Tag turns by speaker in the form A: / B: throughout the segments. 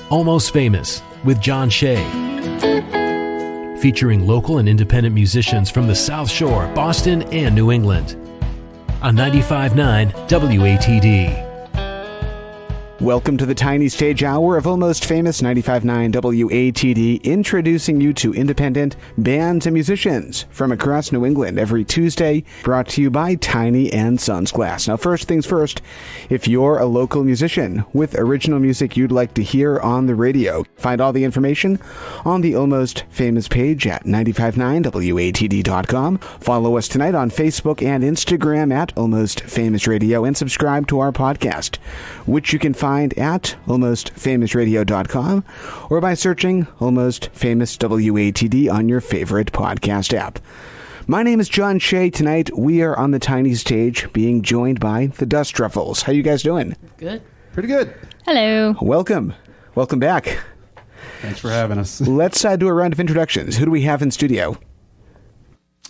A: Almost Famous with John Shea. Featuring local and independent musicians from the South Shore, Boston, and New England. On 95.9 WATD.
B: Welcome to the Tiny Stage Hour of Almost Famous 95.9 WATD, introducing you to independent bands and musicians from across New England every Tuesday, brought to you by Tiny and Sons Glass. Now, first things first, if you're a local musician with original music you'd like to hear on the radio, find all the information on the Almost Famous page at 959watd.com. Follow us tonight on Facebook and Instagram at Almost Famous Radio, and subscribe to our podcast, which you can find at almostfamousradio.com or by searching Almost Famous WATD on your favorite podcast app. My name is John Shea. Tonight we are on the Tiny Stage being joined by the Dust Ruffles. How you guys doing?
C: Good.
D: Pretty good.
C: Hello.
B: Welcome. Welcome back.
D: Thanks for having us.
B: Let's do a round of introductions. Who do we have in studio?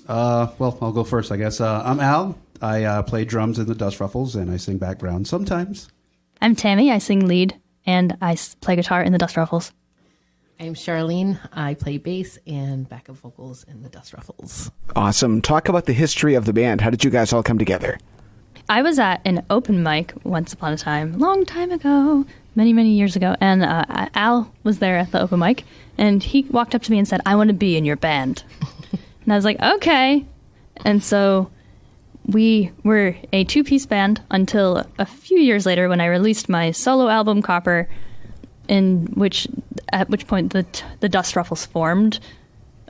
D: Well, I'll go first, I guess. I'm Al. I play drums in the Dust Ruffles, and I sing background sometimes.
E: I'm Tammy. I sing lead, and I play guitar in the Dust Ruffles.
C: I'm Charlene. I play bass and backup vocals in the Dust Ruffles.
B: Awesome. Talk about the history of the band. How did you guys all come together?
E: I was at an open mic once upon a time, long time ago, many, many years ago, and Al was there at the open mic, and he walked up to me and said, "I want to be in your band." And I was like, okay. And so we were a two-piece band until a few years later when I released my solo album, Copper, at which point the Dust Ruffles formed,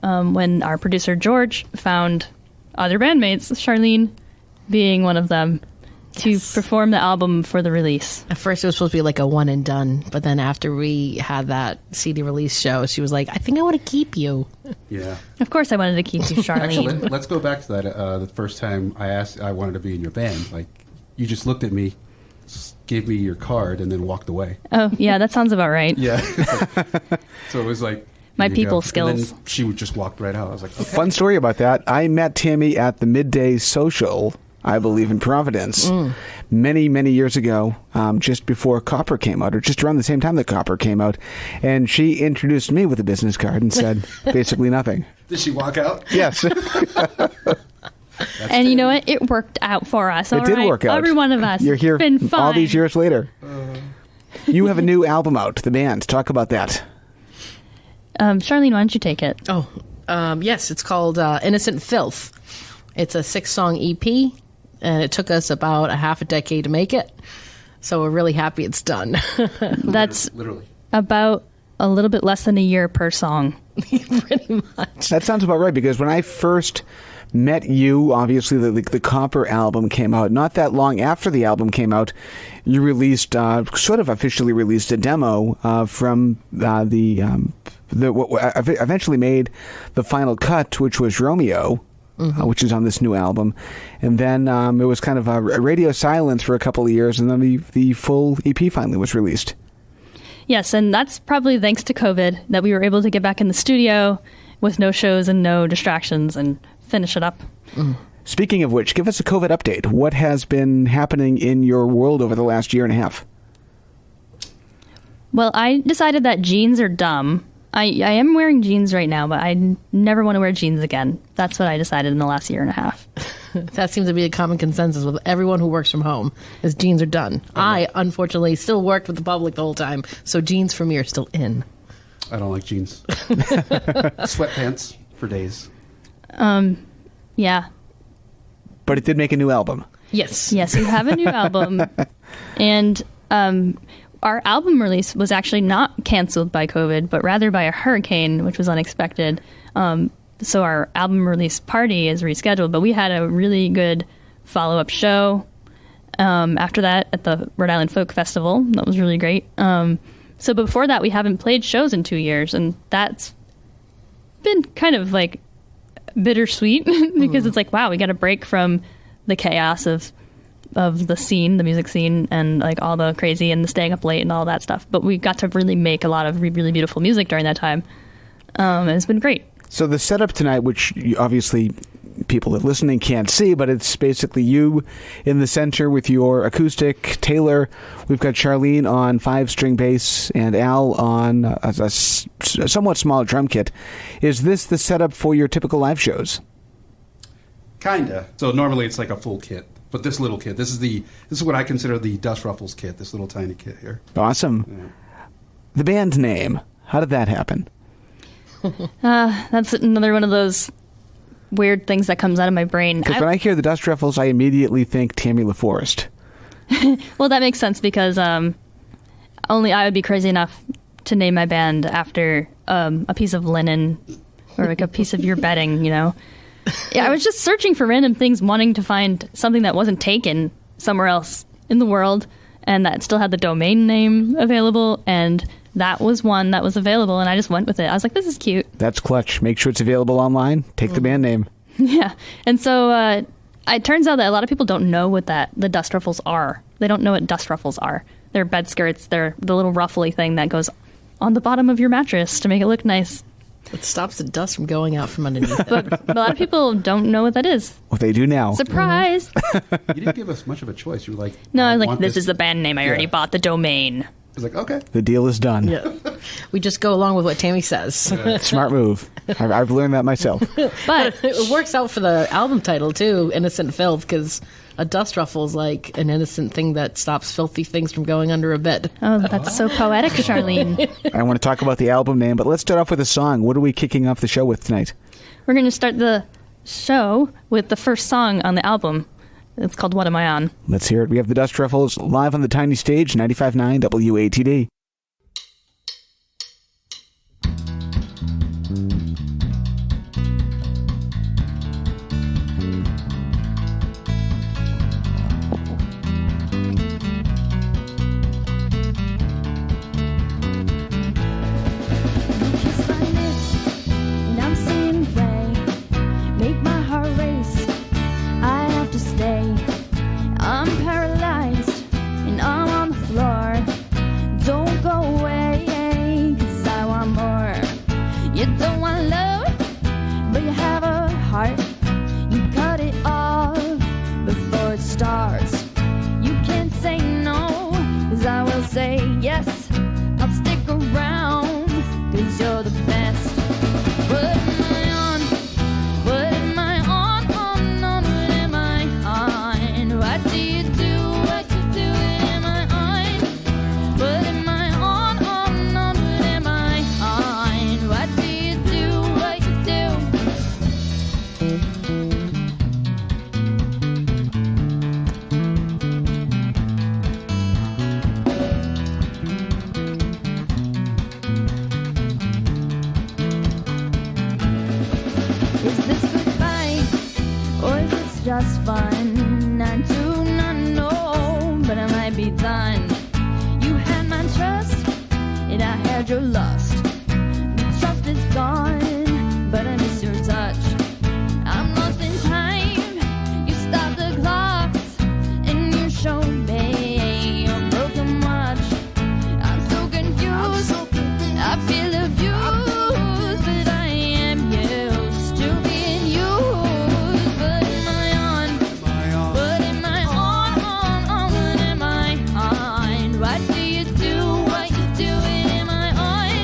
E: when our producer, George, found other bandmates, Charlene being one of them, to perform the album for the release.
C: At first it was supposed to be like a one and done, but then after we had that CD release show, she was like, I think I want to keep you.
D: Yeah.
E: Of course I wanted to keep you, Charlene.
D: Actually, let's go back to that. The first time I wanted to be in your band, like, you just looked at me, gave me your card, and then walked away.
E: Oh, yeah, that sounds about right.
D: Yeah. So it was like...
E: My people skills.
D: And then she just walked right out. I was like, okay.
B: Fun story about that. I met Tammy at the Midday Social, I believe, in Providence, many, many years ago, just before Copper came out, or just around the same time that Copper came out. And she introduced me with a business card and said basically nothing.
D: Did she walk out?
B: Yes.
E: And you know what? It worked out for us.
B: It did work out.
E: Every one of us.
B: You're here
E: It's been fine.
B: all these years later. You have a new album out, the band. Talk about that.
E: Charlene, why don't you take it?
C: Oh, yes, it's called Innocent Filth. It's a 6-song EP, and it took us about a half a decade to make it. So we're really happy it's done.
E: That's
D: Literally.
E: about a little bit less than a year per song.
C: Pretty much.
B: That sounds about right, because when I first met you, obviously the Copper album came out. Not that long after the album came out, you released, sort of officially released a demo from what eventually made the final cut, which was Romeo. Which is on this new album. And then it was kind of a radio silence for a couple of years, and then the full EP finally was released.
E: Yes, and that's probably thanks to COVID that we were able to get back in the studio with no shows and no distractions and finish it up.
B: Speaking of which, give us a COVID update. What has been happening in your world over the last year and a half?
E: Well, I decided that jeans are dumb. I am wearing jeans right now, but I never want to wear jeans again. That's what I decided in the last year and a half.
C: That seems to be a common consensus with everyone who works from home, is jeans are done. I, unfortunately, still worked with the public the whole time, so jeans for me are still in.
D: I don't like jeans. Sweatpants for days.
E: Yeah.
B: But it did make a new album.
C: Yes.
E: Yes, we have a new album. And our album release was actually not canceled by COVID, but rather by a hurricane, which was unexpected. So our album release party is rescheduled, but we had a really good follow-up show after that at the Rhode Island Folk Festival. That was really great. So before that, we haven't played shows in 2 years, and that's been kind of like bittersweet because it's like, wow, we got a break from the chaos of the scene, the music scene, and like all the crazy and the staying up late and all that stuff. But we got to really make a lot of really beautiful music during that time. And it's been great.
B: So the setup tonight, which obviously people that are listening can't see, but it's basically you in the center with your acoustic. Taylor, we've got Charlene on 5-string bass and Al on a somewhat small drum kit. Is this the setup for your typical live shows?
D: Kinda. So normally it's like a full kit, but this little kit, this is what I consider the Dust Ruffles kit. This little tiny kit here.
B: Awesome.
D: Yeah.
B: The band name, how did that happen?
E: That's another one of those weird things that comes out of my brain.
B: Because when I hear the Dust Ruffles, I immediately think Tammy LaForest.
E: Well, that makes sense because only I would be crazy enough to name my band after a piece of linen or like a piece of your bedding, you know. Yeah, I was just searching for random things, wanting to find something that wasn't taken somewhere else in the world and that still had the domain name available, and that was one that was available, and I just went with it. I was like, this is cute.
B: That's clutch. Make sure it's available online. Take the band name.
E: Yeah. And so it turns out that a lot of people don't know what the Dust Ruffles are. They don't know what Dust Ruffles are. They're bed skirts. They're the little ruffly thing that goes on the bottom of your mattress to make it look nice.
C: It stops the dust from going out from underneath it.
E: But a lot of people don't know what that is.
B: Well, they do now.
E: Surprise!
D: You didn't give us much of a choice. You were like,
E: No, I was like,
D: want
E: this is the band name. I already bought the domain.
D: I was like, okay.
B: The deal is done.
C: Yeah. We just go along with what Tammy says.
B: Smart move. I've learned that myself.
E: But
C: It works out for the album title, too, Innocent Filth, because a dust ruffle is like an innocent thing that stops filthy things from going under a bed.
E: oh, that's so poetic, Charlene.
B: I want to talk about the album name, but let's start off with a song. What are we kicking off the show with tonight?
E: We're going to start the show with the first song on the album. It's called What Am I On?
B: Let's hear it. We have the Dust Ruffles live on the tiny stage, 95.9 WATD.
F: Just fun, I do not know, but I might be done. You had my trust, and I had your lust. The trust is gone, but I miss your touch. I'm lost in time, you stopped the clocks, and you showed me your broken watch. I'm so confused, I feel abused, but I am used to being used. What do you do? What you doing? Am I on?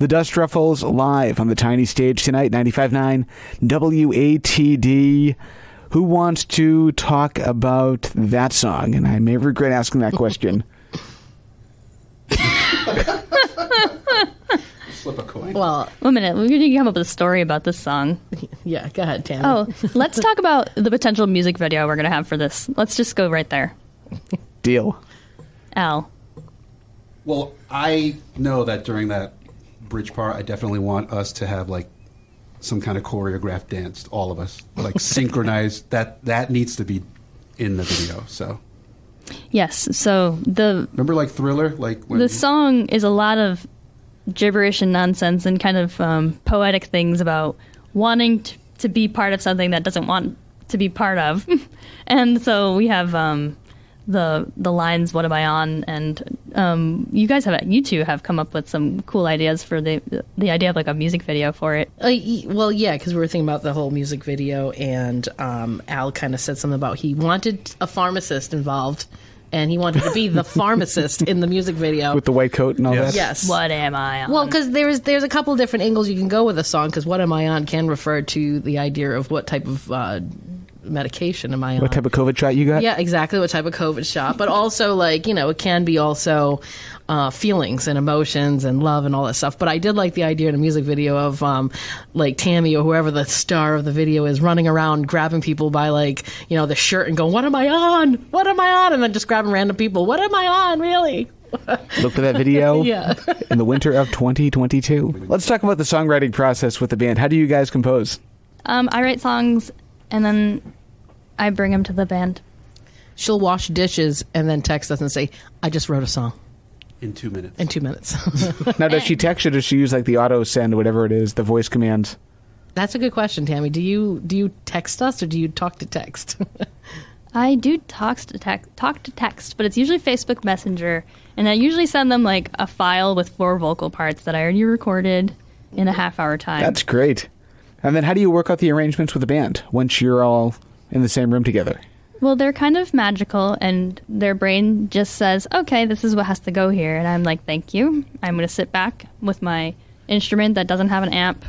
B: The Dust Ruffles live on the tiny stage tonight, 95.9 WATD. Who wants to talk about that song? And I may regret asking that question.
D: Flip a coin.
C: Well,
E: One minute, we're going to come up with a story about this song.
C: yeah, go ahead, Tammy.
E: Oh, let's talk about the potential music video we're going to have for this. Let's just go right there.
B: Deal.
E: Al.
D: Well, I know that during that bridge part, I definitely want us to have like some kind of choreographed dance, all of us, like synchronized. That needs to be in the video. So
E: Yes, so
D: remember, like Thriller, like when
E: the song is a lot of gibberish and nonsense and kind of poetic things about wanting to be part of something that doesn't want to be part of. And so we have the lines, "What am I on?" And you two have come up with some cool ideas for the idea of like a music video for it.
C: Well, yeah, because we were thinking about the whole music video, and Al kind of said something about he wanted a pharmacist involved, and he wanted to be the pharmacist in the music video.
B: With the white coat and all
D: Yes.
B: that?
C: Yes.
E: What am I on?
C: Well, because there's a couple different angles you can go with a song, because "What Am I On" can refer to the idea of what type of medication am I on.
B: What type of COVID shot you got?
C: Yeah, exactly. What type of COVID shot. But also, like, it can be also feelings and emotions and love and all that stuff. But I did like the idea in a music video of, like, Tammy or whoever the star of the video is running around grabbing people by, like, the shirt and going, "What am I on? What am I on?" And then just grabbing random people. "What am I on, really?"
B: Look for that video
C: Yeah.
B: in the winter of 2022. Let's talk about the songwriting process with the band. How do you guys compose?
E: I write songs and then I bring them to the band.
C: She'll wash dishes and then text us and say, "I just wrote a song
D: in 2 minutes.
C: in 2 minutes."
B: Now, does she text or does she use like the auto send, whatever it is, the voice commands?
C: That's a good question, Tammy. Do you text us or do you talk to text?
E: I do talk to text, but it's usually Facebook Messenger, and I usually send them like a file with 4 vocal parts that I already recorded in a half-hour time.
B: That's great. And then how do you work out the arrangements with the band once you're all in the same room together?
E: Well, they're kind of magical, and their brain just says, "Okay, this is what has to go here," and I'm like, "Thank you. I'm going to sit back with my instrument that doesn't have an amp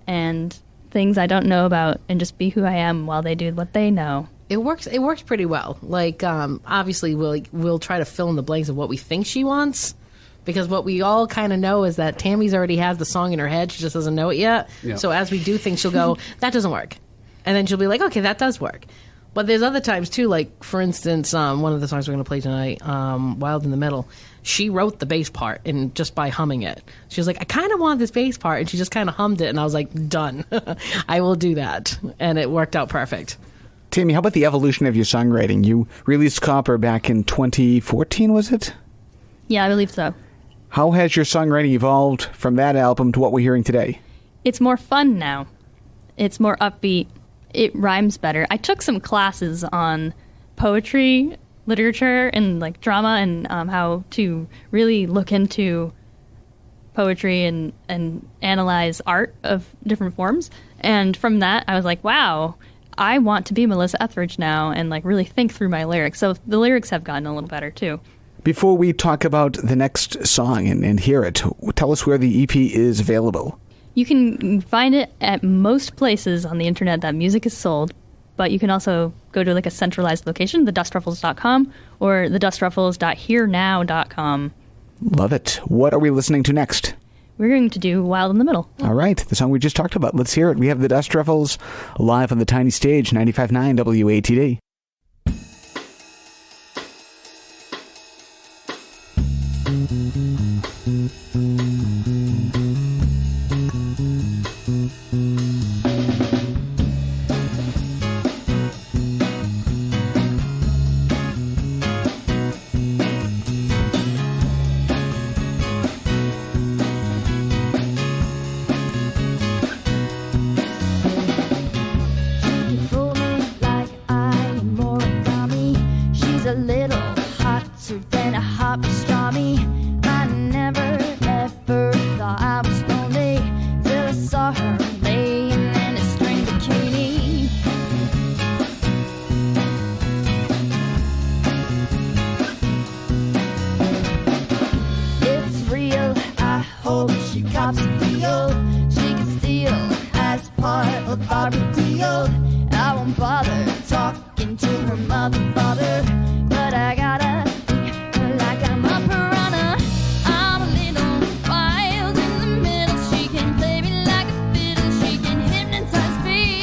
E: and things I don't know about, and just be who I am while they do what they know."
C: It works pretty well. Like, obviously, we'll try to fill in the blanks of what we think she wants, because what we all kind of know is that Tammy's already has the song in her head. She just doesn't know it yet.
D: Yeah.
C: So as we do things, she'll go, "That doesn't work." And then she'll be like, "Okay, that does work." But there's other times, too, like, for instance, one of the songs we're going to play tonight, Wild in the Middle, she wrote the bass part and just by humming it. She was like, "I kind of want this bass part," and she just kind of hummed it, and I was like, "Done. I will do that." And it worked out perfect.
B: Tammy, how about the evolution of your songwriting? You released Copper back in 2014, was it?
E: Yeah, I believe so.
B: How has your songwriting evolved from that album to what we're hearing today?
E: It's more fun now. It's more upbeat. It rhymes better. I took some classes on poetry, literature, and like drama, and how to really look into poetry and analyze art of different forms. And from that, I was like, wow, I want to be Melissa Etheridge now and like really think through my lyrics. So the lyrics have gotten a little better too.
B: Before we talk about the next song and hear it, tell us where the EP is available.
E: You can find it at most places on the internet that music is sold, but you can also go to like a centralized location, thedustruffles.com or thedustruffles.hearnow.com.
B: Love it. What are we listening to next?
E: We're going to do Wild in the Middle.
B: All right, the song we just talked about. Let's hear it. We have the Dust Ruffles live on the tiny stage, 95.9 WATD.
F: You fool me like I bother talking to her mother, father. But I gotta treat her like I'm a piranha. I'm a little wild in the middle. She can play me like a fiddle. She can hypnotize me.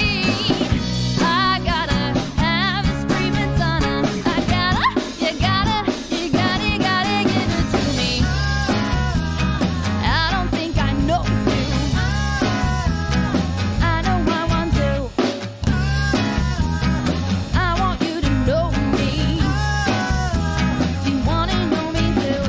F: I gotta have this prima donna. I gotta, you gotta give it to me. I don't think I know you. I know I want to. I want you to know me. You wanna know me too.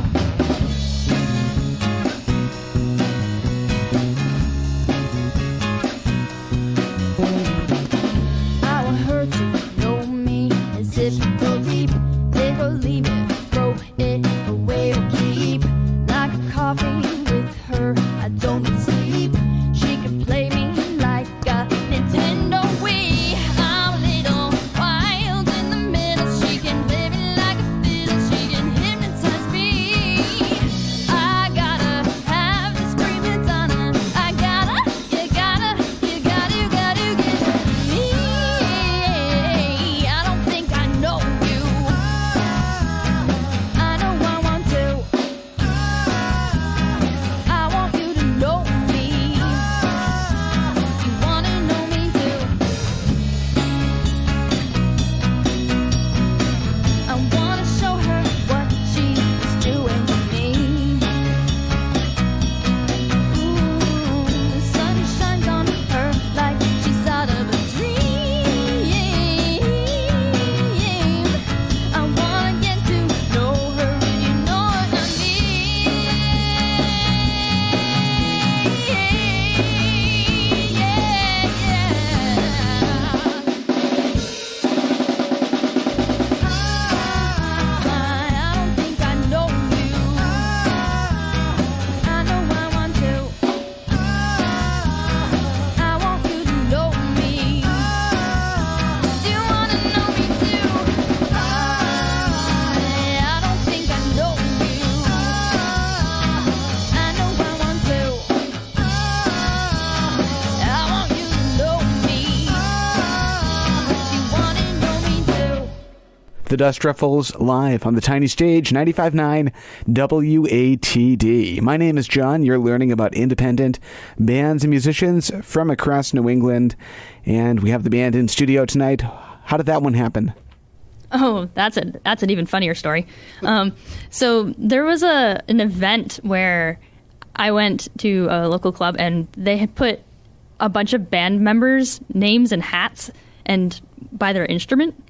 F: I want her to know me as if you go deep. Take or leave it, throw it away or keep. Like a coffee with her, I don't need sleep. She can play me like a Nintendo Wii. I'm a little wild in the middle. She can play me like a fiddle. She can hypnotize me. I gotta have this prima donna. I gotta, you gotta give it to me. I don't think I know you. I know I want to. I want you to know me. You wanna know me too. I wanna show her what she's doing to me. Ooh, the sun shines on her like she's out of a dream. I wanna get to know her, you know what I mean. I don't think I know you. I know I want to. I want you to know me. Do you wanna know me too? I don't think I know you. I know I want to. I want you to know me. You wanna know me too?
B: The Dust Ruffles live on the tiny stage, 95.9 WATD. My name is John. You're learning about independent bands and musicians from across New England. And we have the band in studio tonight. How did that one happen?
E: Oh, that's an even funnier story. So there was an event where I went to a local club and they had put a bunch of band members' names and hats and by their instrument,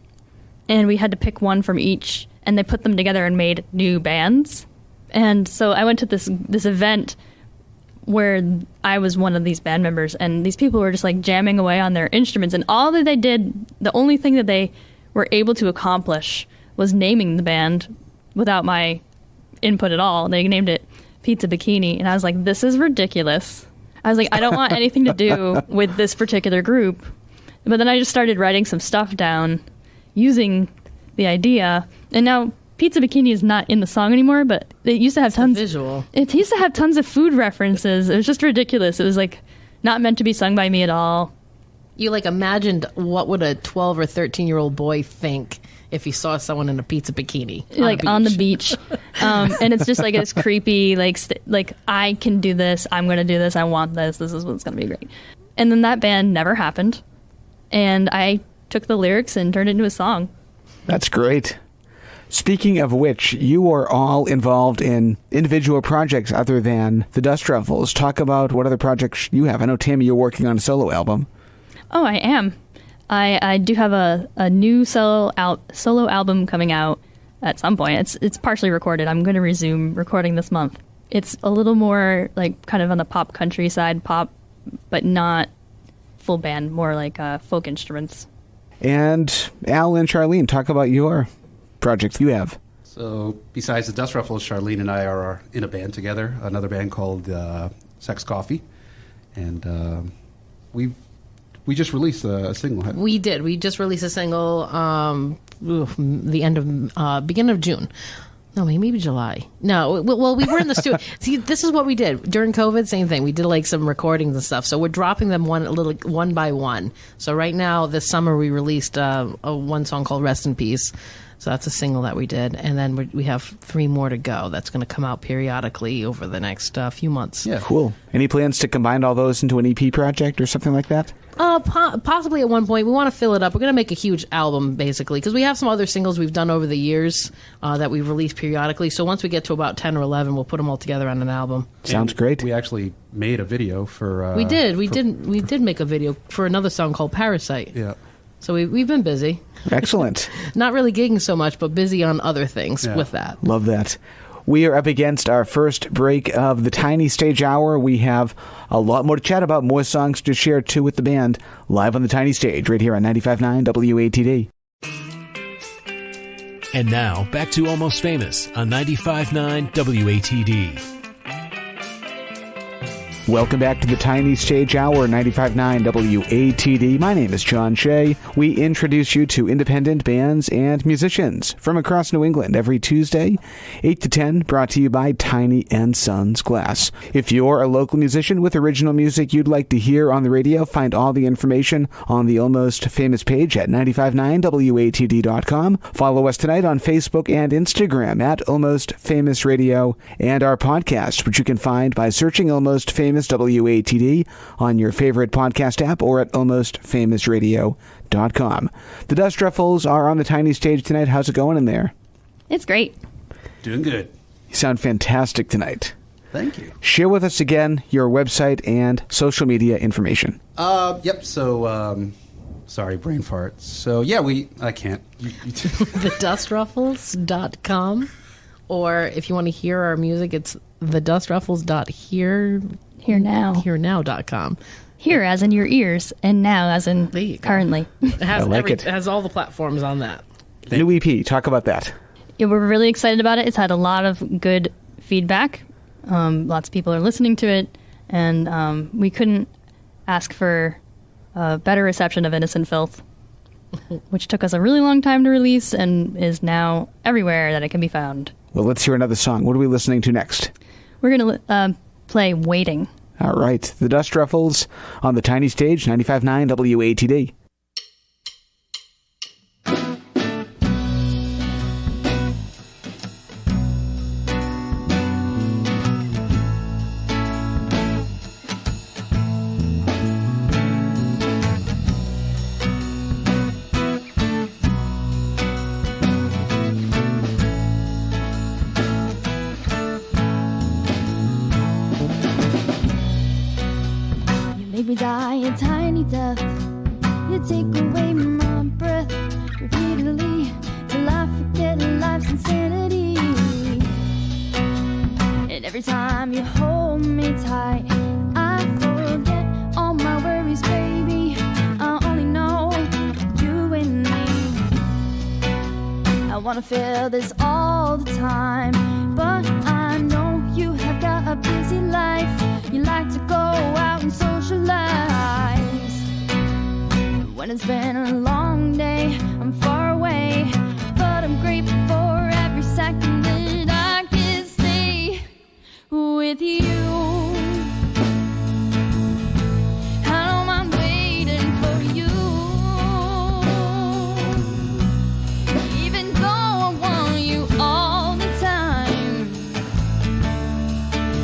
E: and we had to pick one from each, and they put them together and made new bands. And so I went to this event where I was one of these band members, and these people were just like jamming away on their instruments, and all that they did, the only thing that they were able to accomplish was naming the band without my input at all. They named it Pizza Bikini, and I was like, this is ridiculous. I was like, I don't want anything to do with this particular group. But then I just started writing some stuff down using the idea, and now Pizza Bikini is not in the song anymore, but it used to have tons.
C: Visual.
E: It used to have tons of food references. It was just ridiculous. It was like not meant to be sung by me at all.
C: You like imagined what would a 12 or 13-year-old boy think if he saw someone in a pizza bikini
E: Like on the beach. And it's just like this creepy, like I can do this. I'm going to do this. I want this. This is what's going to be great. And then that band never happened. And I took the lyrics and turned it into a song.
B: That's great. Speaking of which, you are all involved in individual projects other than the Dust Ruffles. Talk about what other projects you have. I know, Tammy, you're working on a solo album.
E: Oh, I am. I do have a new solo album coming out at some point. It's partially recorded. I'm going to resume recording this month. It's a little more like kind of on the pop country side, pop, but not full band, more like folk instruments. And
B: Al and Charlene, talk about your projects you have.
D: So besides the Dust Ruffles, Charlene and I are in a band together, another band called Sex Coffee. And we just released a single.
C: We did. We just released a single the beginning of June. No, maybe July. No, well, we were in the studio. See, this is what we did during COVID. Same thing. We did like some recordings and stuff. So we're dropping them one by one. So right now, this summer, we released one song called "Rest in Peace." So that's a single that we did, and then we have 3 more to go. That's going to come out periodically over the next few months.
D: Yeah.
B: Cool. Any plans to combine all those into an EP project or something like that?
C: Possibly at one point. We want to fill it up. We're going to make a huge album, basically, because we have some other singles we've done over the years that we've released periodically. So once we get to about 10 or 11, we'll put them all together on an album.
B: Sounds great.
D: We actually made a video for...
C: we did. We did make a video for another song called Parasite.
D: Yeah.
C: So we've been busy.
B: Excellent.
C: Not really gigging so much, but busy on other things with that.
B: Love that. We are up against our first break of the Tiny Stage Hour. We have a lot more to chat about, more songs to share too with the band, live on the Tiny Stage right here on 95.9 WATD.
A: And now, back to Almost Famous on 95.9 WATD.
B: Welcome back to the Tiny Stage Hour, 95.9 WATD. My name is John Shea. We introduce you to independent bands and musicians from across New England every Tuesday, 8 to 10, brought to you by Tiny & Sons Glass. If you're a local musician with original music you'd like to hear on the radio, find all the information on the Almost Famous page at 959watd.com. Follow us tonight on Facebook and Instagram at Almost Famous Radio, and our podcast, which you can find by searching Almost Famous WATD on your favorite podcast app or at almostfamousradio.com. The Dust Ruffles are on the Tiny Stage tonight. How's it going in there?
E: It's great.
D: Doing good.
B: You sound fantastic tonight.
D: Thank you.
B: Share with us again your website and social media information.
D: Yep. So, sorry, brain fart. So, yeah, I can't.
C: TheDustRuffles.com. Or if you want to hear our music, it's TheDustRuffles.herenow.com.
E: Here as in your ears, and now as in currently.
C: It has
B: it.
C: It has all the platforms on that.
B: New EP, talk about that.
E: Yeah, we're really excited about it. It's had a lot of good feedback. Lots of people are listening to it, and we couldn't ask for a better reception of Innocent Filth, which took us a really long time to release and is now everywhere that it can be found.
B: Well, let's hear another song. What are we listening to next?
E: We're going to play Waiting.
B: All right. The Dust Ruffles on the Tiny Stage, 95.9 WATD.
F: Make me die a tiny death. You take away my breath repeatedly till I forget life's insanity. And every time you hold me tight, I forget all my worries, baby. I only know you and me. I wanna feel this all the time, but I know you have got a busy life. You like to go out and socialize. When it's been a long day, I'm far away, but I'm grateful for every second that I can stay with you. I don't mind waiting for you, even though I want you all the time.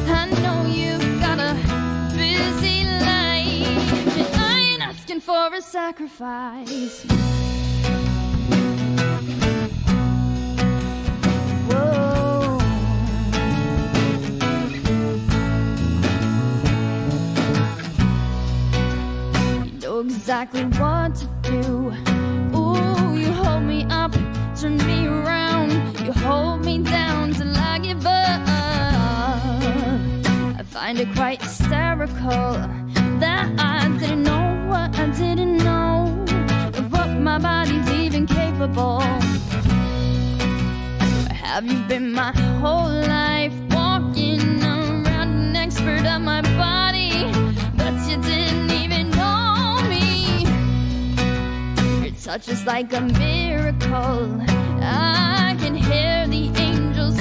F: I know you've got a busy life, and I ain't asking for a sacrifice. Whoa. You know exactly what to do. Ooh, you hold me up, turn me around, you hold me down till I give up. I find it quite hysterical that I didn't know what I didn't know, of what my body's even capable. Have you been my whole life, walking around an expert on my body, but you didn't even know me. Your touch is like a miracle. I can hear the angels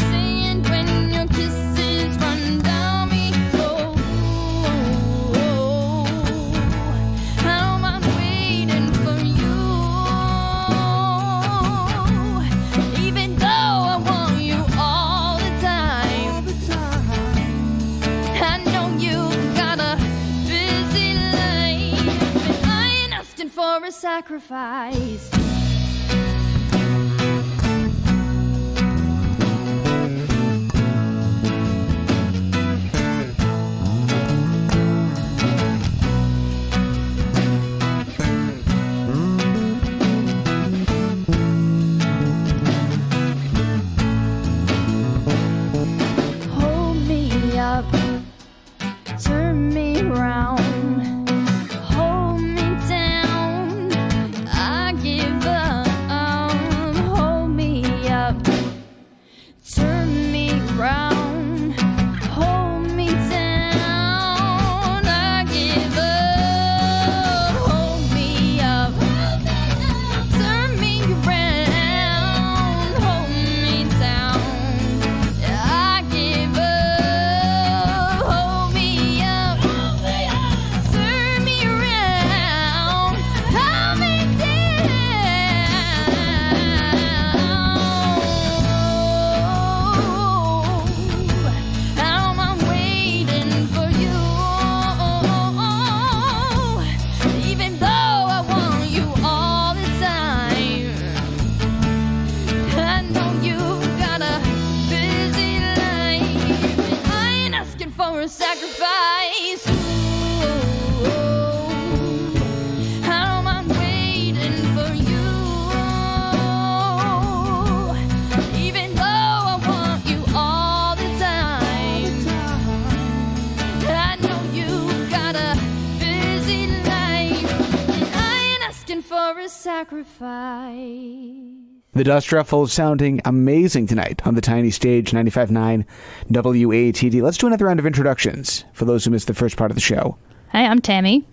F: sacrifice. Hold me up, turn me round, hold me down, I give up. Hold me up, turn me round, hold me down, I give up. Hold me up, turn me round, hold me down, I give up. Hold me up, turn me around, hold me down. How am I waiting for you? Even though I want you all the time, I know you've got a busy life, and I ain't asking for a sacrifice. How am I waiting for you? Even though I want you all the time, I know you've got a busy life, and I ain't asking for a sacrifice.
B: The Dust Ruffles sounding amazing tonight on the tiny stage, 95.9 WATD. Let's do another round of introductions for those who missed the first part of the show.
E: Hi, I'm Tammy.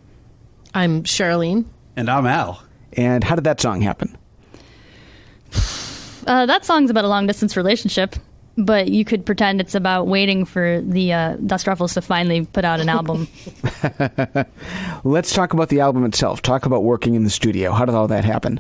C: I'm Charlene.
D: And I'm Al.
B: And how did that song happen?
E: That song's about a long-distance relationship, but you could pretend it's about waiting for the Dust Ruffles to finally put out an album.
B: Let's talk about the album itself. Talk about working in the studio. How did all that happen?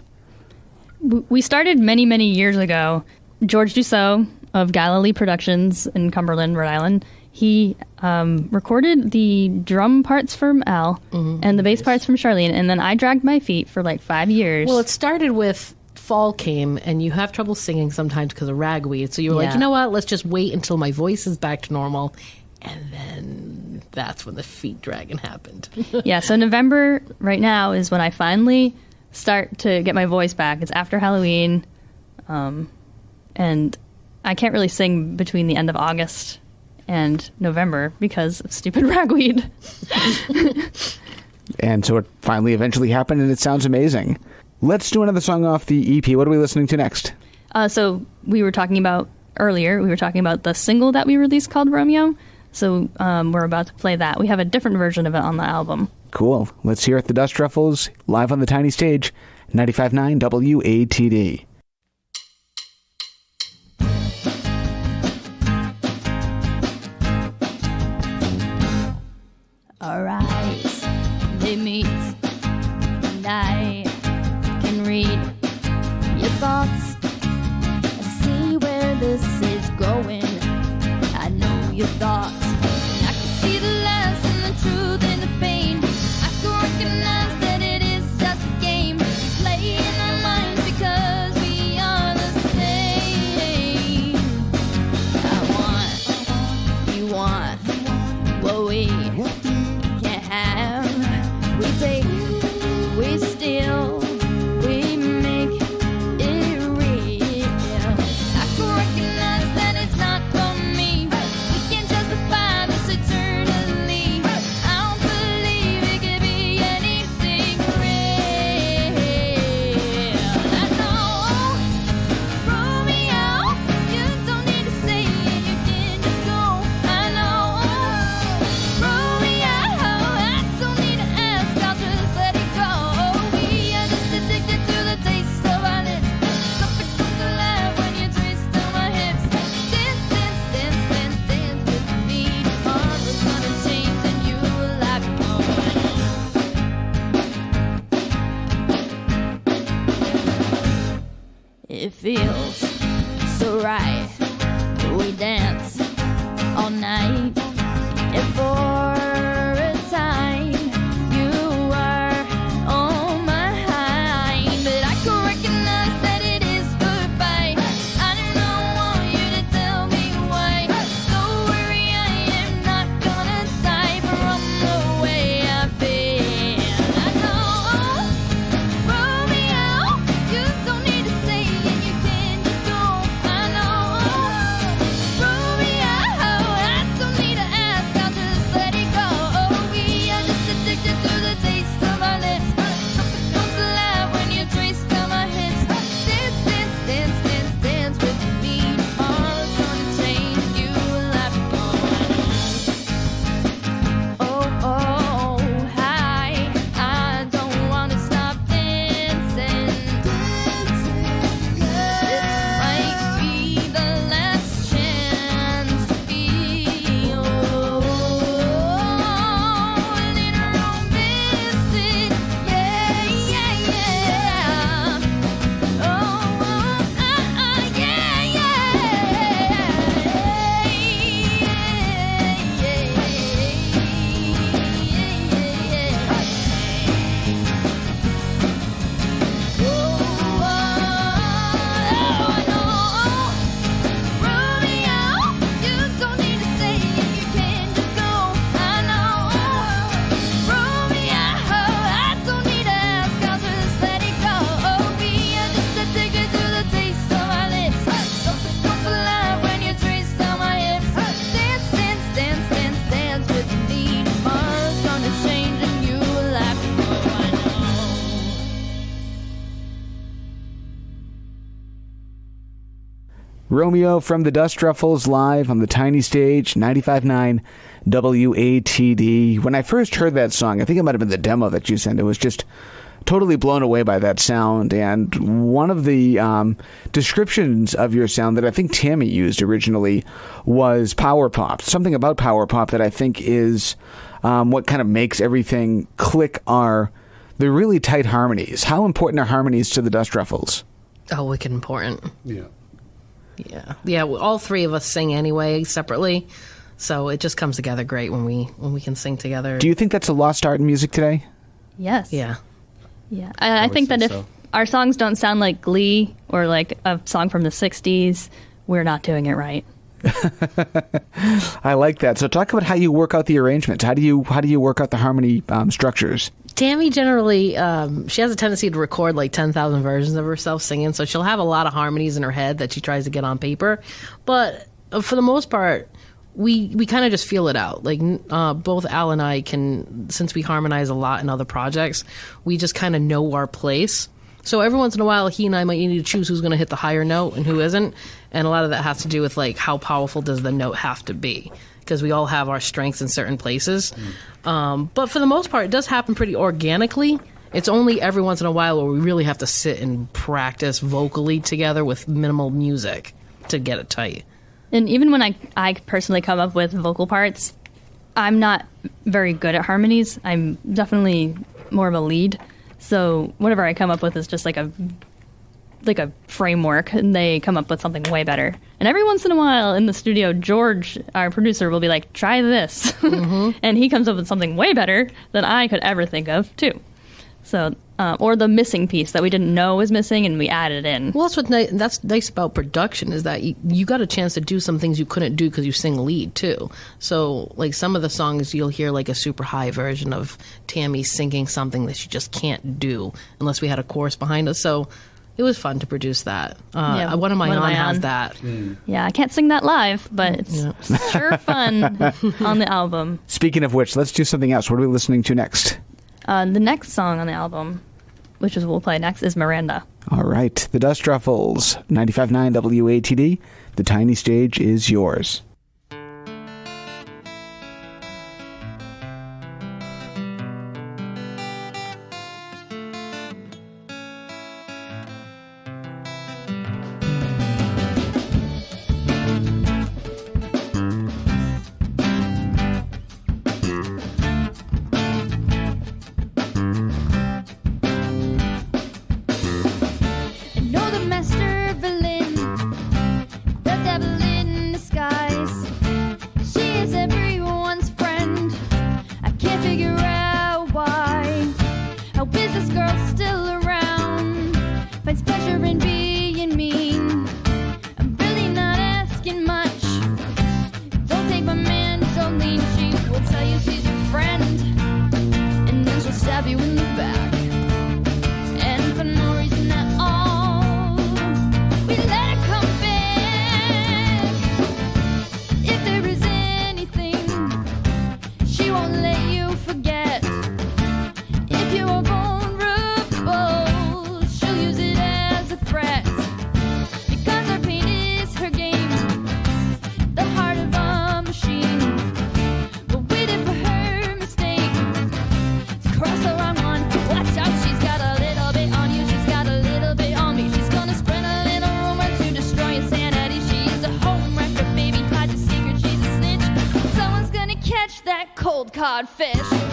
E: We started many, many years ago. George Dussault of Galilee Productions in Cumberland, Rhode Island, he recorded the drum parts from Al and the bass parts from Charlene, and then I dragged my feet for like 5 years.
C: Well, it started with fall came, and you have trouble singing sometimes because of ragweed. So you were like,
E: Yeah.
C: you know what? Let's just wait until my voice is back to normal. And then that's when the feet dragging happened.
E: Yeah, so November right now is when I finally start to get my voice back. It's after Halloween, and I can't really sing between the end of August and November because of stupid ragweed.
B: And so it finally eventually happened, and it sounds amazing. Let's do another song off the EP. What are we listening to next?
E: So we were talking about the single that we released called Romeo. So we're about to play that. We have a different version of it on the album.
B: Cool. Let's hear it. The Dust Ruffles, live on the tiny stage, 95.9 WATD.
F: Our eyes, they meet, and I can read your thoughts. I see where this is going. I know your thoughts. I can see the lies and the truth and the pain. I can recognize that it is just a game. Play in our minds because we are the same. I want, you want, what we can't have. We say, we steal, we make it real. I can recognize that it's not for me. We can't justify this eternally. I don't believe it could be anything real. I know, Romeo, you don't need to say it, you can just go. I know, Romeo, I don't need to ask, I'll just let it go. We are just addicted to the taste of our lips. Something comes alive when you twist on my hips. Dance, dance, dance, dance, dance with me. Tomorrow's gonna change and you will like it more. It feels so right. We dance all night. And for a time, you are on my
B: Romeo from the Dust Ruffles live on the tiny stage, 95.9 WATD. When I first heard that song, I think it might have been the demo that you sent. It was just totally blown away by that sound. And one of the descriptions of your sound that I think Tammy used originally was power pop. Something about power pop that I think is what kind of makes everything click are the really tight harmonies. How important are harmonies to the Dust Ruffles?
C: Oh, wicked important.
D: Yeah.
C: Yeah. All three of us sing anyway, separately, so it just comes together great when we can sing together.
B: Do you think that's a lost art in music today?
E: Yes.
C: Yeah.
E: Yeah. I think that if our songs don't sound like Glee or like a song from the 60s, we're not doing it right.
B: I like that. So talk about how you work out the arrangements. How do you work out the harmony structures?
C: Tammy generally, she has a tendency to record like 10,000 versions of herself singing, so she'll have a lot of harmonies in her head that she tries to get on paper. But for the most part, we kind of just feel it out. Like both Al and I can, since we harmonize a lot in other projects, we just kind of know our place. So every once in a while, he and I might need to choose who's going to hit the higher note and who isn't. And a lot of that has to do with like how powerful does the note have to be, because we all have our strengths in certain places. But for the most part, it does happen pretty organically. It's only every once in a while where we really have to sit and practice vocally together with minimal music to get it tight.
E: And even when I personally come up with vocal parts, I'm not very good at harmonies. I'm definitely more of a lead. So whatever I come up with is just like a framework, and they come up with something way better. And every once in a while in the studio, George, our producer, will be like, try this. And he comes up with something way better than I could ever think of, too. So, or the missing piece that we didn't know was missing, and we added in.
C: Well, that's nice about production, is that you got a chance to do some things you couldn't do because you sing lead, too. So, like, some of the songs you'll hear, like, a super high version of Tammy singing something that she just can't do unless we had a chorus behind us. So it was fun to produce that. One of my on has that.
E: Yeah, I can't sing that live, but it's sure fun on the album.
B: Speaking of which, let's do something else. What are we listening to next?
E: The next song on the album, which is we'll play next, is Miranda.
B: All right. The Dust Ruffles, 95.9 WATD. The tiny stage is yours.
F: Codfish.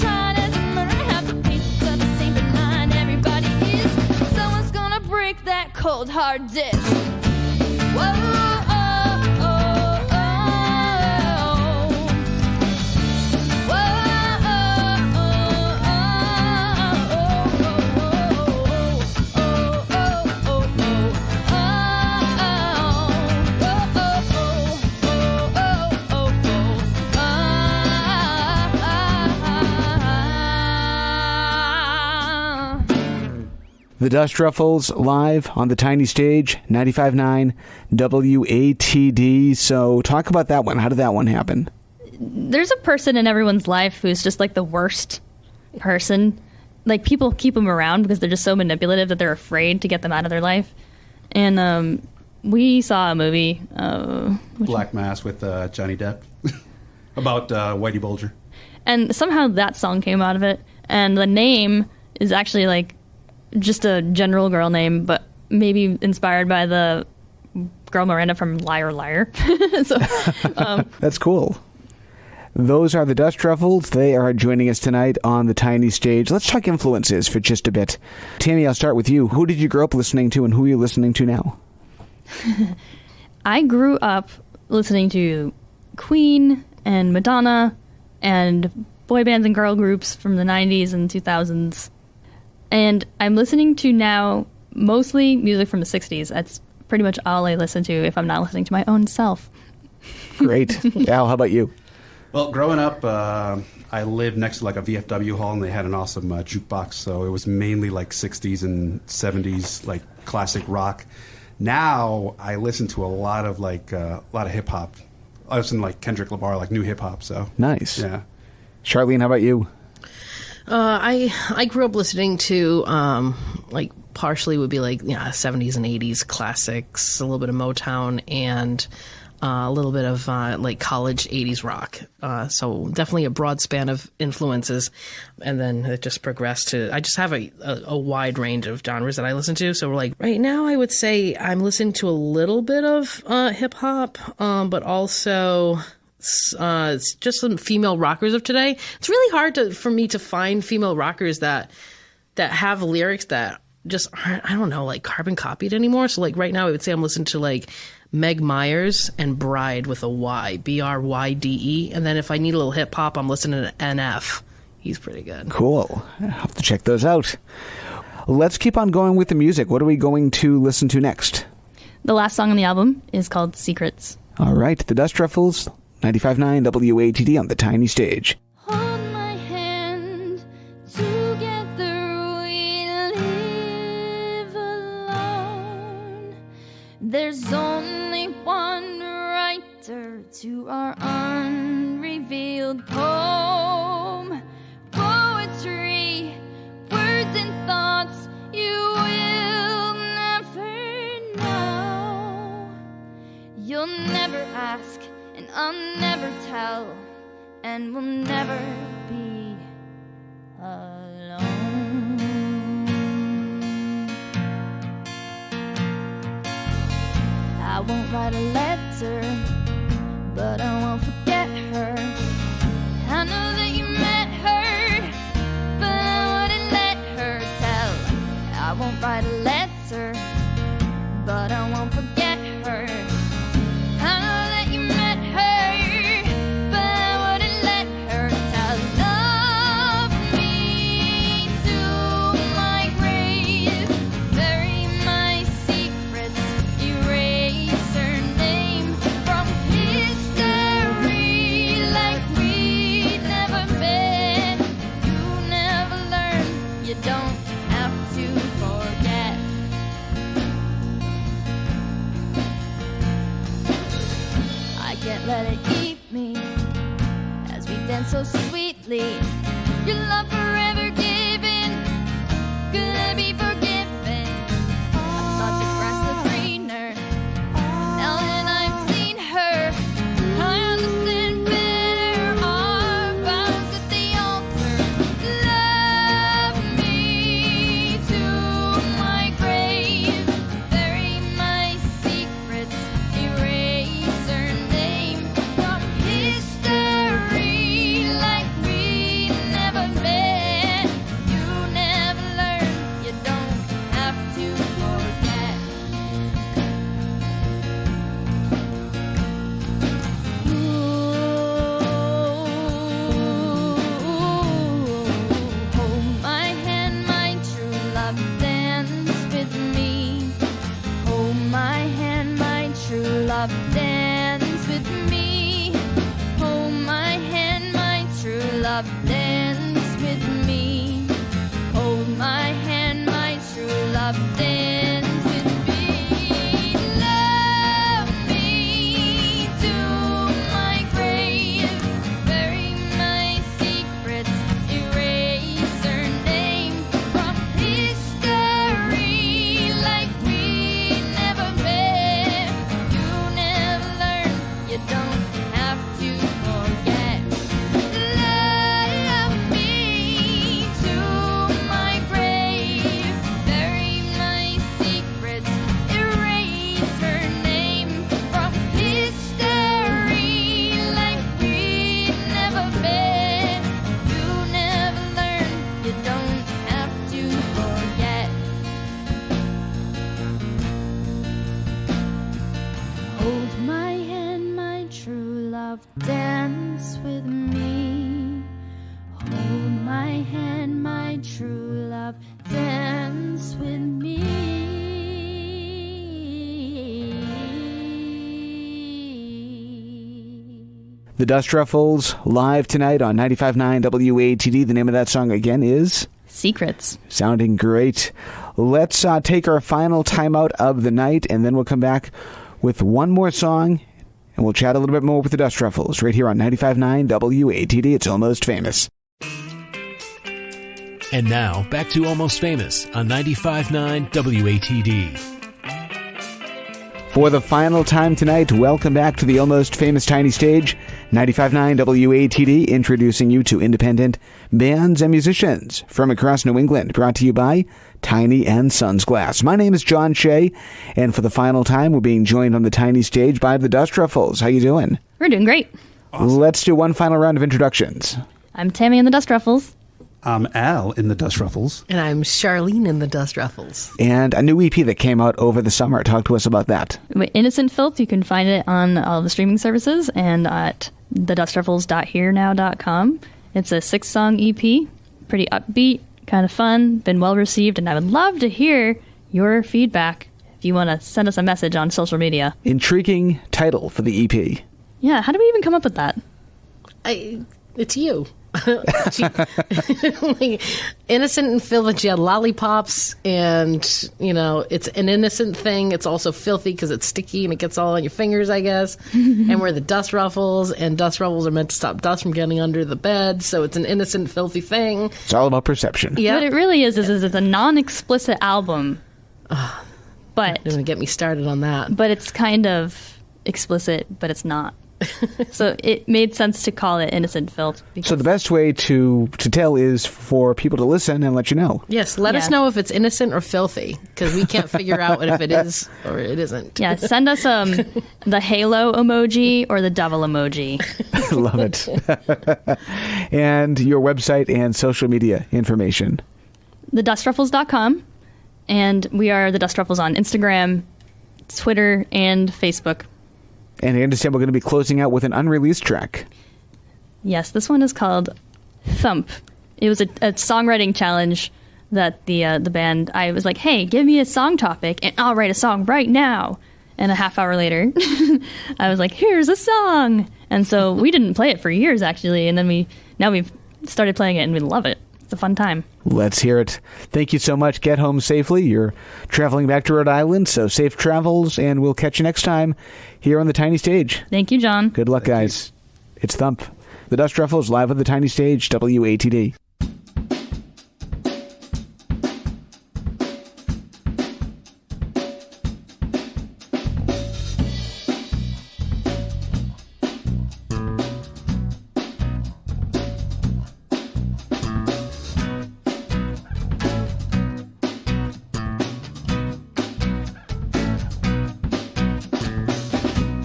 F: Trying as a murder, have to paint the same benign. cold hard dish. Whoa, oh, oh, oh.
B: The Dust Ruffles live on the tiny stage, 95.9 WATD. So talk about that one. How did that one happen?
E: There's a person in everyone's life who's just like the worst person. Like, people keep them around because they're just so manipulative that they're afraid to get them out of their life. And we saw a movie,
D: Black Mass with Johnny Depp about Whitey Bulger.
E: And somehow that song came out of it. And the name is actually like just a general girl name, but maybe inspired by the girl Miranda from Liar Liar. So,
B: That's cool. Those are the Dust Ruffles. They are joining us tonight on the tiny stage. Let's talk influences for just a bit. Tammy, I'll start with you. Who did you grow up listening to, and who are you listening to now?
E: I grew up listening to Queen and Madonna and boy bands and girl groups from the 90s and 2000s. And I'm listening to now mostly music from the 60s. That's pretty much all I listen to if I'm not listening to my own self.
B: Great. Al, how about you?
D: Well, growing up, I lived next to like a VFW hall, and they had an awesome jukebox. So it was mainly like 60s and 70s, like classic rock. Now I listen to a lot of hip hop. I listen to like Kendrick Lamar, like new hip hop. So
B: Nice.
D: yeah.
B: Charlene, how about you?
C: I grew up listening to like partially would be like 70s and 80s classics, a little bit of Motown, and a little bit of like college 80s rock. So definitely a broad span of influences, and then it just progressed to, I just have a wide range of genres that I listen to. So like right now I would say I'm listening to a little bit of hip hop, but also it's just some female rockers of today. It's really hard for me to find female rockers that have lyrics that just aren't, I don't know, like carbon copied anymore. So like right now I would say I'm listening to like Meg Myers and Bride with a Y, BRYDE. And then if I need a little hip hop, I'm listening to NF. He's pretty good.
B: Cool. I'll have to check those out. Let's keep on going with the music. What are we going to listen to next?
E: The last song on the album is called Secrets.
B: All right. The Dust Ruffles, 95.9 WATD on the tiny stage.
F: Hold my hand, together we live alone. There's only one writer to our unrevealed poem. Poetry, words and thoughts you will never know. You'll never ask, and I'll never tell, and we'll never be alone. I won't write a letter, but I won't forget her. I know that you met her, but I wouldn't let her tell. I won't write a letter, but I won't forget her. I know that you met her, but I wouldn't let her tell. Love me to my grave, bury my secrets, erase her name from history. hand, my true love, dance with me.
B: The Dust Ruffles live tonight on 95.9 WATD. The name of that song again is
E: Secrets.
B: Sounding great. Let's take our final timeout of the night, and then we'll come back with one more song, and we'll chat a little bit more with the Dust Ruffles right here on 95.9 WATD. It's Almost Famous.
A: And now, back to Almost Famous on 95.9 WATD.
B: For the final time tonight, welcome back to the Almost Famous Tiny Stage, 95.9 WATD, introducing you to independent bands and musicians from across New England, brought to you by Tiny and Sons Glass. My name is John Shea, and for the final time, we're being joined on the Tiny Stage by the Dust Ruffles. How you doing?
E: We're doing great.
D: Awesome.
B: Let's do one final round of introductions.
E: I'm Tammy and the Dust Ruffles.
D: I'm Al in the Dust Ruffles.
C: And I'm Charlene in the Dust Ruffles.
B: And a new EP that came out over the summer. Talk to us about that.
E: Innocent Filth, you can find it on all the streaming services and at thedustruffles.hearenow.com. It's a 6-song EP, pretty upbeat, kind of fun, been well received, and I would love to hear your feedback if you want to send us a message on social media.
B: Intriguing title for the EP.
E: Yeah, how do we even come up with that?
C: It's you. Like, innocent and filthy. You had lollipops, and it's an innocent thing. It's also filthy because it's sticky and it gets all on your fingers, I guess. And we're the Dust Ruffles, and Dust Ruffles are meant to stop dust from getting under the bed, so it's an innocent, filthy thing.
B: It's all about perception.
C: Yeah,
E: What it really is it's a non-explicit album, but
C: Don't get me started on that.
E: but it's kind of explicit, but it's not. So it made sense to call it Innocent Filth. Because
B: So the best way to tell is for people to listen and let you know.
C: Yes, let us
E: Yeah.
C: know if it's innocent or filthy, because we can't figure out if it is or it isn't.
E: yeah, send us the halo emoji or the devil emoji.
B: Love it. And your website and social media information.
E: TheDustRuffles.com, and we are the Dust Ruffles on Instagram, Twitter, and Facebook.
B: And I understand we're going to be closing out with an unreleased track.
E: Yes, this one is called Thump. It was a songwriting challenge that the band, I was like, hey, give me a song topic and I'll write a song right now. And a half hour later, I was like, here's a song. And so we didn't play it for years, actually. And then we've started playing it and we love it. It's a fun time.
B: Let's hear it. Thank you so much. Get home safely. You're traveling back to Rhode Island, so safe travels, and we'll catch you next time here on the Tiny Stage.
E: Thank you, John.
B: Good luck, guys. It's Thump. The Dust Ruffles live at the Tiny Stage, WATD.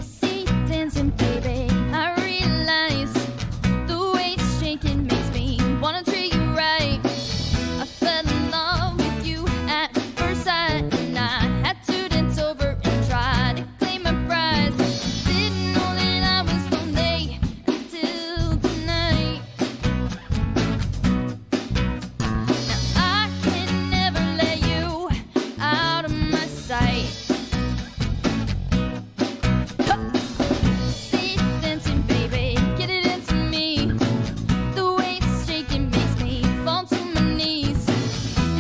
F: See, dancing, baby, I realize the way it's shaking makes me wanna treat you right. I fell in love with you at first sight, and I had to dance over and try to claim my prize. Didn't know that I was lonely until tonight. Now I can never let you out of my sight. See, dancing, baby, get it into me. The way it's shaking makes me fall to my knees.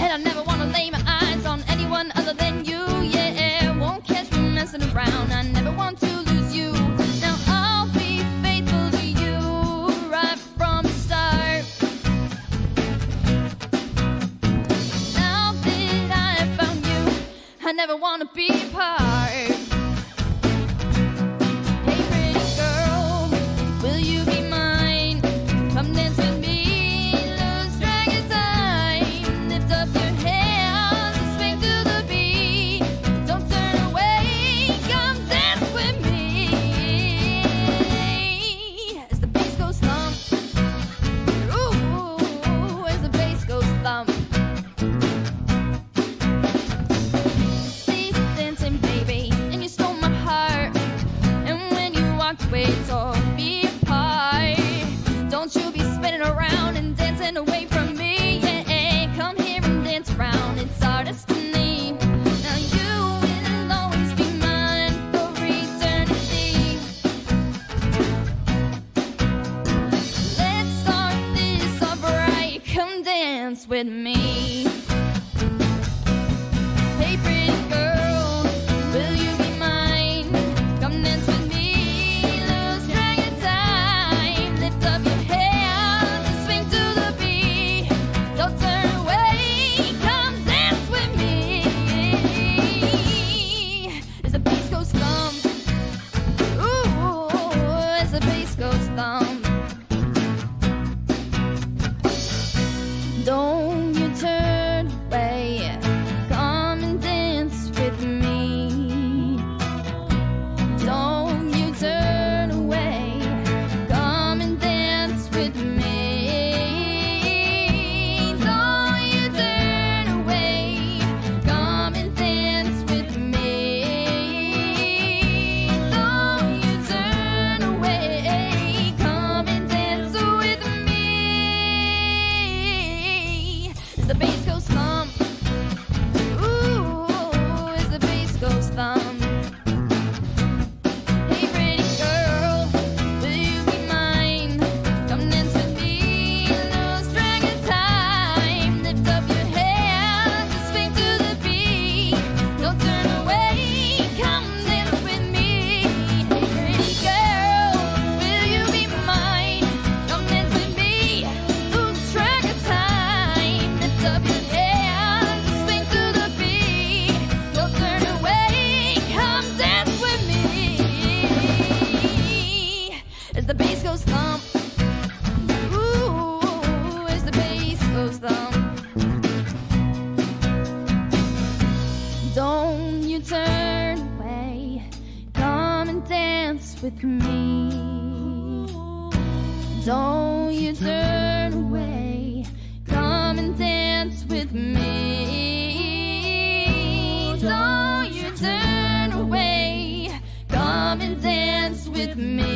F: And I never want to lay my eyes on anyone other than you. Yeah, won't catch me messing around. I never want to lose you. Now I'll be faithful to you right from the start. Now that I found you, I never want to be apart. Hey, pretty girl, will you be mine? Come dance with me, lose track of time. Lift up your hands and swing to the beat. Don't turn away, come dance with me. As the bass goes thump, ooh, as the bass goes thump. See, dancing, baby, and you stole my heart. And when you walked away, tore me apart. Don't you be spinning around and dancing away from me. dance with me. Hey pretty girl, will you be mine? Come dance with me, lose track of time. Lift up your hands and swing to the beat. Don't turn away, come dance with me. As the bass goes thump, ooh, as the bass goes thump. Don't you turn away, come and dance with me. Don't you turn away, come and dance with me. Don't you turn away, come and dance with me. Don't you turn away, come and dance with me. As the bass goes thump, ooh, as the bass goes thump. Hey pretty girl, will you be mine? Come dance with me, lose track of time. Lift up your hands and swing to the beat. Don't turn away, come dance with me. Hey pretty girl, will you be mine? Come dance with me, lose track of time. Lift up your hands and swing to the beat. Don't turn away, come dance with me. As the bass goes thump, ooh, as the bass goes thump. Don't you turn away, come and dance with me. Don't you turn away, come and dance with me. Don't you turn away, come and dance with me.